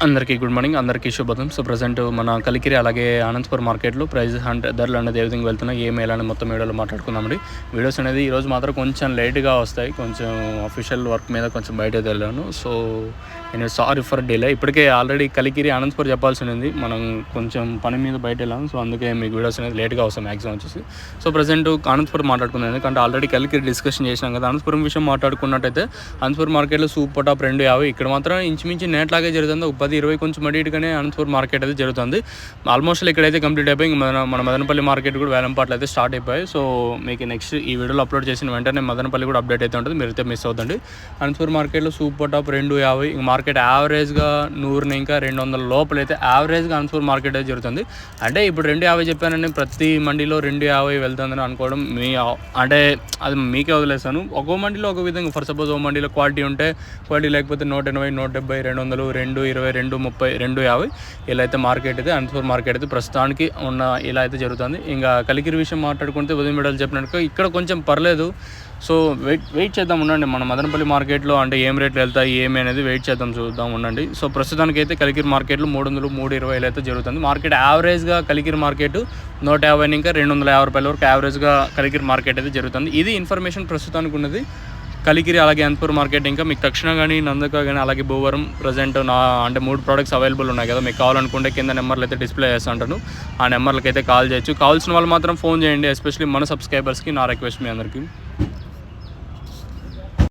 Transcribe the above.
అందరికీ good morning, అందరికీ శుభోదయం. సో ప్రజెంట్ మన కలికిరి అలాగే అనంతపురం మార్కెట్లో ప్రైజెస్ అంటే ధరలు అనేది ఏ విధంగా వెళ్తున్నాయి, ఏ మేళని మొత్తం వీడియోలో మాట్లాడుకుందామండి. వీడియోస్ అనేది ఈరోజు మాత్రం కొంచెం లేట్గా వస్తాయి, కొంచెం అఫీషియల్ వర్క్ మీద కొంచెం బయటకు వెళ్ళాను. సో నేను సారీ ఫర్ డిలే. ఇప్పటికే ఆల్రెడీ కలికిరి అనంతపురం చెప్పాల్సి ఉంది, మనం కొంచెం పని మీద బయట వెళ్ళాము. సో అందుకే మీకు వీడియోస్ అనేది లేట్గా వస్తాయి మ్యాక్సిమం వచ్చేసి. సో ప్రజెంట్ అనంతపురం మాట్లాడుకుందాం, ఎందుకంటే ఆల్రెడీ కలికిరి డిస్కషన్ చేసినాం కదా. అనంతపురం విషయం మాట్లాడుకున్నట్టయితే అనంతపురం మార్కెట్లో సూపర్ టాప్ 250 ఇక్కడ మాత్రం ఇంచుమించి నేట్లాగే జరుగుతుంది. 10-20 కొంచెం అడిగానే అనంతపురం మార్కెట్ అయితే జరుగుతుంది. ఆల్మోస్ట్ ఇక్కడైతే కంప్లీట్ అయిపోయి మన మదనపల్లి మార్కెట్ కూడా వేలంపాట్లు అయితే స్టార్ట్ అయిపోయాయి. సో మీకు నెక్స్ట్ ఈ వీడియోలో అప్లోడ్ చేసిన వెంటనే మదనపల్లి కూడా అప్డేట్ అయితే ఉంటుంది, మీరైతే మిస్ అవుతుంది. అనంతపురం మార్కెట్లో సూపర్ టాప్ 250 మార్కెట్ యావరేజ్గా 100 ఇంకా 200 లోపలైతే యావరేజ్గా అనంతపురం మార్కెట్ అయితే జరుగుతుంది. అంటే ఇప్పుడు 250 చెప్పానని ప్రతి మండీలో 250 వెళ్తుందని అనుకోవడం అంటే అది మీకే వదిలేస్తాను. ఒక్కో మండీలో ఒక విధంగా, ఫర్ సపోజ్ ఓ మండీలో క్వాలిటీ ఉంటే క్వాలిటీ, లేకపోతే 180, 170, 200, 220, 230, 250 ఇలా అయితే మార్కెట్ అయితే అనంతపురం మార్కెట్ అయితే ప్రస్తుతానికి ఉన్న ఇలా అయితే జరుగుతుంది. ఇంకా కలికిరి విషయం మాట్లాడుకుంటే ఉదయం వీడియోలు చెప్పినట్టు ఇక్కడ కొంచెం పర్లేదు. సో వెయిట్ చేద్దాం ఉండండి. మన మదనపల్లి మార్కెట్లో అంటే ఏం రేట్లు వెళ్తాయి ఏమి అనేది వెయిట్ చూద్దాం ఉండండి. సో ప్రస్తుతానికి అయితే కలికిరి మార్కెట్లో 300, 320 అయితే జరుగుతుంది. మార్కెట్ యావరేజ్గా కలికిరి మార్కెట్ 150 ఇంకా 250 రూపాయల వరకు యావరేజ్గా కలికిరి మార్కెట్ అయితే జరుగుతుంది. ఇది ఇన్ఫర్మేషన్ ప్రస్తుతానికి ఉన్నది కలికిరి అలాగే అనంతపురం మార్కెట్. ఇంకా మీకు తక్షణ కానీ, నందక కానీ, అలాగే భూవరం ప్రజెంట్ అంటే 3 ప్రోడక్ట్స్ అవైలబుల్ ఉన్నాయి కదా. మీకు కావాలనుకుంటే కింద నెంబర్లు అయితే డిస్ప్లే చేస్తుంటాను, ఆ నెంబర్లకి అయితే కాల్ చేయొచ్చు. కావాల్సిన వాళ్ళు మాత్రం ఫోన్ చేయండి, ఎస్పెషల్లీ మన సబ్స్క్రైబర్స్కి నా రిక్వెస్ట్ మీ అందరికీ.